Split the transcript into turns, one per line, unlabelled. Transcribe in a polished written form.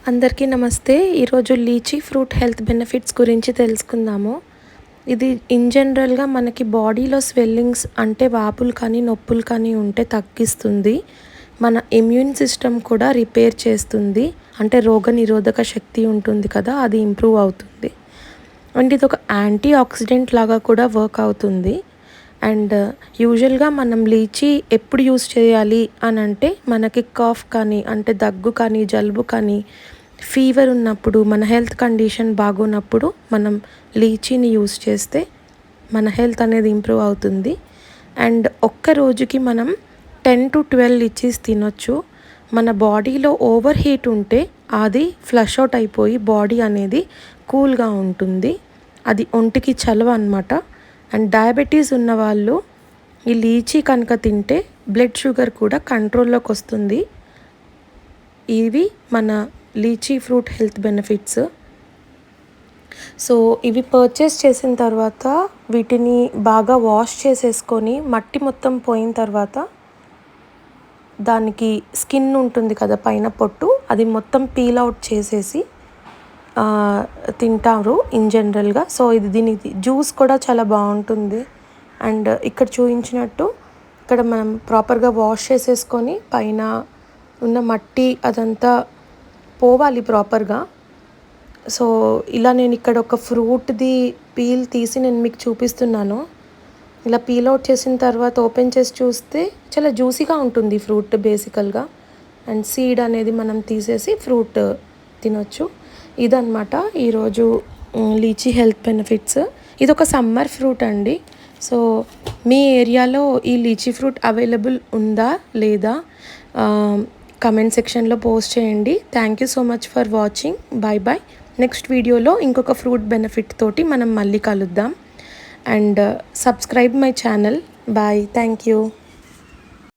అందరికీ నమస్తే. ఈరోజు లీచీ ఫ్రూట్ హెల్త్ బెనిఫిట్స్ గురించి తెలుసుకుందాము. ఇది ఇన్ జనరల్గా మనకి బాడీలో స్వెల్లింగ్స్ అంటే వాపులు కానీ నొప్పులు కానీ ఉంటే తగ్గిస్తుంది. మన ఇమ్యూన్ సిస్టమ్ కూడా రిపేర్ చేస్తుంది. అంటే రోగ నిరోధక శక్తి ఉంటుంది కదా, అది ఇంప్రూవ్ అవుతుంది. అండ్ ఇది ఒక యాంటీ ఆక్సిడెంట్ లాగా కూడా వర్క్ అవుతుంది. అండ్ యూజువల్గా మనం లీచీ ఎప్పుడు యూస్ చేయాలి అని అంటే మనకి కాఫ్ కానీ అంటే దగ్గు కానీ జలుబు కానీ ఫీవర్ ఉన్నప్పుడు, మన హెల్త్ కండిషన్ బాగున్నప్పుడు మనం లీచీని యూస్ చేస్తే మన హెల్త్ అనేది ఇంప్రూవ్ అవుతుంది. అండ్ ఒక్క రోజుకి మనం 10 to 12 లీచీస్ తినొచ్చు. మన బాడీలో ఓవర్ హీట్ ఉంటే అది ఫ్లష్ అవుట్ అయిపోయి బాడీ అనేది కూల్గా ఉంటుంది. అది ఒంటికి చలవ అన్నమాట. అండ్ డయాబెటీస్ ఉన్నవాళ్ళు ఈ లీచీ కనుక తింటే బ్లడ్ షుగర్ కూడా కంట్రోల్లోకి వస్తుంది. ఇవి మన lychee fruit health benefits. So ఇవి పర్చేస్ చేసిన తర్వాత వీటిని బాగా వాష్ చేసేసుకొని మట్టి మొత్తం పోయిన తర్వాత దానికి స్కిన్ ఉంటుంది కదా పైన పొట్టు, అది మొత్తం పీల్ అవుట్ చేసేసి తింటారు ఇన్ జనరల్గా. సో దీని జ్యూస్ కూడా చాలా బాగుంటుంది. అండ్ ఇక్కడ చూపించినట్టు ఇక్కడ మనం ప్రాపర్గా వాష్ చేసేసుకొని పైన ఉన్న మట్టి అదంతా పోవాలి ప్రాపర్గా. సో ఇలా నేను ఇక్కడ ఒక ఫ్రూట్ది పీల్ తీసి నేను మీకు చూపిస్తున్నాను. ఇలా పీల్ అవుట్ చేసిన తర్వాత ఓపెన్ చేసి చూస్తే చాలా జ్యూసీగా ఉంటుంది ఫ్రూట్ బేసికల్గా. అండ్ సీడ్ అనేది మనం తీసేసి ఫ్రూట్ తినొచ్చు. ఇదన్నమాట ఈరోజు లీచీ హెల్త్ బెనిఫిట్స్. ఇది ఒక సమ్మర్ ఫ్రూట్ అండి. సో మీ ఏరియాలో ఈ లీచీ ఫ్రూట్ అవైలబుల్ ఉందా లేదా కమెంట్ సెక్షన్లో పోస్ట్ చేయండి. Thank you so much for watching. Bye bye. Next వీడియోలో ఇంకొక ఫ్రూట్ బెనిఫిట్ తోటి మనం మళ్ళీ కలుద్దాం. And subscribe my channel. Bye. Thank you.